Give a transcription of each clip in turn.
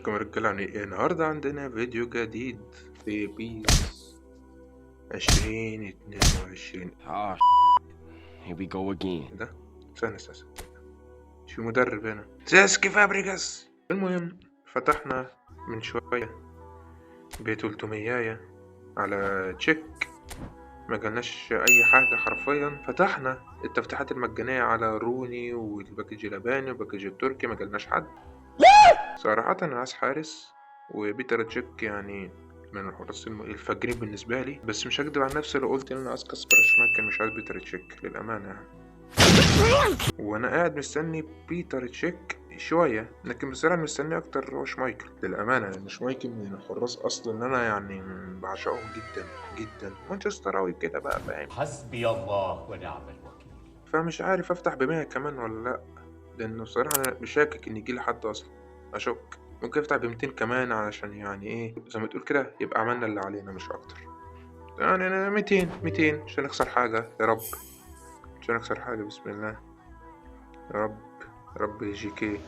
ازيكم يا رجالة؟ النهاردة عندنا فيديو جديد في بيس 2022. Oh, here we go again. ده استنى مش في مدرب هنا ساسكي فابريجاس. المهم فتحنا من شوية ب300 على تشيك، ما جالناش اي حاجة حرفيا. فتحنا التفتيحات المجانية على روني والباكج الياباني والباكج التركي، ما جالناش حد صراحة. أنا عايز حارس، وبيتر تشيك يعني من الحراس الفاجرين بالنسبة لي، بس مش هكدب على نفسي لو قلت إن أنا عايز كاسبر شمايكل، مش عايز بيتر تشيك للأمانة يعني. وأنا قاعد مستني بيتر تشيك شوية، لكن بصراحة مستني أكتر هو شمايكل للأمانة، لأن شمايكل من الحراس أصلا إن أنا يعني بعشقهم جدا جدا، مانشستراوي كده بقى، فاهم؟ حسبي الله ونعم الوكيل. فمش عارف أفتح ب100 كمان ولا لأ، لأنه بصراحة أنا مش شاكك إن يجيلي حد أصلا، أشك. ممكن افتح ب200 كمان علشان يعني ايه زي ما تقول كده، يبقى عملنا اللي علينا مش اكتر. يعني انا 200 مش هنخسر حاجة يا رب، مش هنخسر حاجة بسم الله يا رب. يا رب جي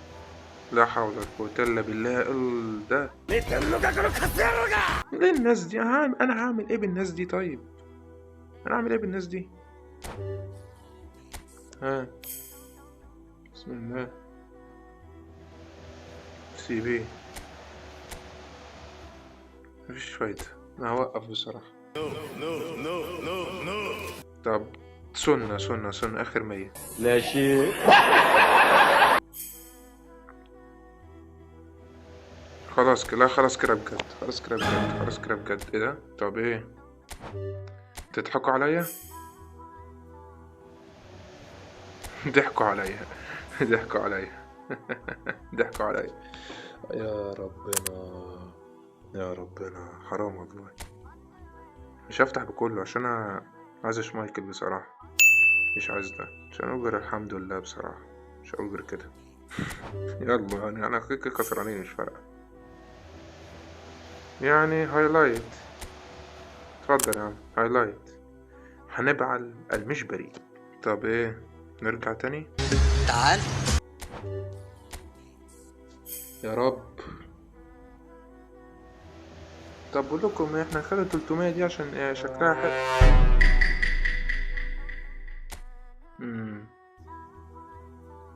لا حول ولا قوة الا بالله. ده ليه الناس دي؟ انا هعمل ايه بالناس دي؟ طيب انا هعمل ايه بالناس دي؟ ها بسم الله سي بي. مفيش فايدة، انا هوقف بصراحة. طب سنة آخر 100. لا شيء. خلاص كده، لا خلاص كده بجد، خلاص كده بجد، خلاص كده بجد. ايه ده؟ طب ايه؟ تضحكوا عليا؟ ضحكوا عليا ضحكوا عليا ضحكوا عليا. يا ربنا يا ربنا، حرام والله. مش هفتح بكله عشان انا عايز شمايكل بصراحة، مش عايز ده عشان اقول الحمد لله بصراحة، مش هقول كده يلا يعني انا كيكي خسرانين مش فارقة يعني. هايلايت، اتفضل يا عم هايلايت. هنبعل المشبري. طب ايه، نرجع تاني تعال يا رب. طب بقول لكم احنا نخلي 300 دي عشان ايه؟ شكلها حلو.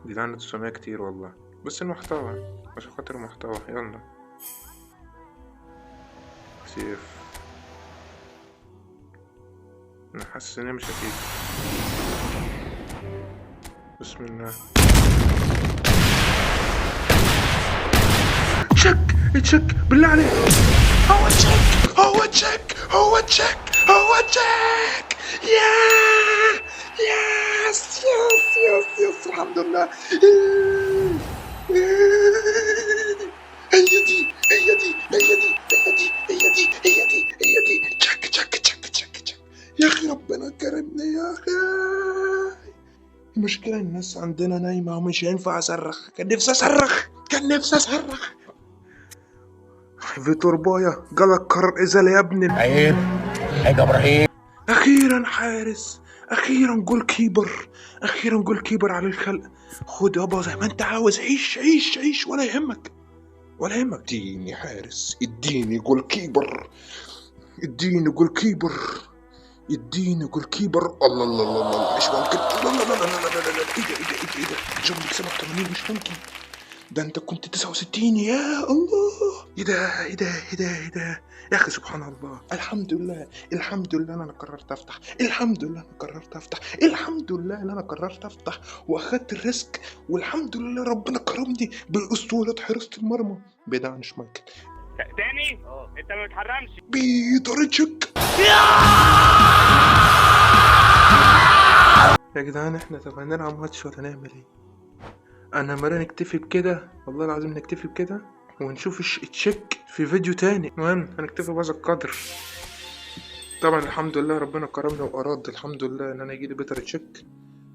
جدعان 900 كتير والله، بس المحتوى عشان خاطر المحتوى. يلا سيف، انا حاسس ان هي مش هتيجي. بسم الله. تشك بالله عليك. هو تشك يس الحمد لله. هي دي تشك يا اخي، ربنا كرمني يا اخي. المشكلة الناس عندنا نايمة ومش هينفع اصرخ، كان نفسي اصرخ. فيتور بايا جالك قرار ازالة يا ابن عيب حاج ابراهيم. اخيرا حارس، اخيرا جول كيبر على الخلق. خد يابا زي ما انت عاوز، عيش ولا يهمك. اديني حارس، اديني جول كيبر. الله الله الله الله، مش ممكن. لا ايه ده جون بيكسبك 80؟ مش ممكن. ده انت كنت 69 يا الله. ايه ده يا اخي سبحان الله. الحمد لله انا قررت افتح واخدت الريسك، والحمد لله ربنا كرمني بالاسطوره حراسه المرمى بعيد عن شمايكل تاني. انت ما بتحرمش. بيتر تشيك. يا جدعان احنا طب هنلعب ماتش ولا نعمل ايه؟ انا مرة نكتفي بكده، والله العظيم نكتفي بكده ونشوف التشيك في فيديو تاني. المهم هنكتفي بهذا القدر. طبعا الحمد لله ربنا كرمني واراد الحمد لله ان انا يجيلي بيتر تشيك.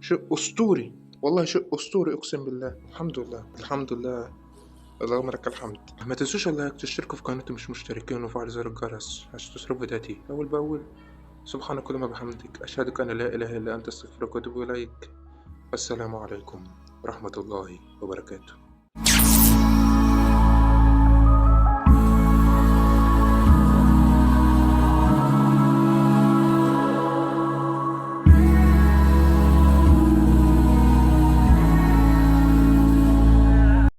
شيء اسطوري والله، شيء اسطوري اقسم بالله. الحمد لله اللهم لك الحمد. ما تنسوش اللايك، تشتركوا في قناتي مش مشتركين، وفعل زر الجرس عشان تصرفوا فيديوهاتي اول باول. سبحانك اللهم وبحمدك، اشهد ان لا اله الا انت، استغفرك واتوب اليك. السلام عليكم ورحمة الله وبركاته.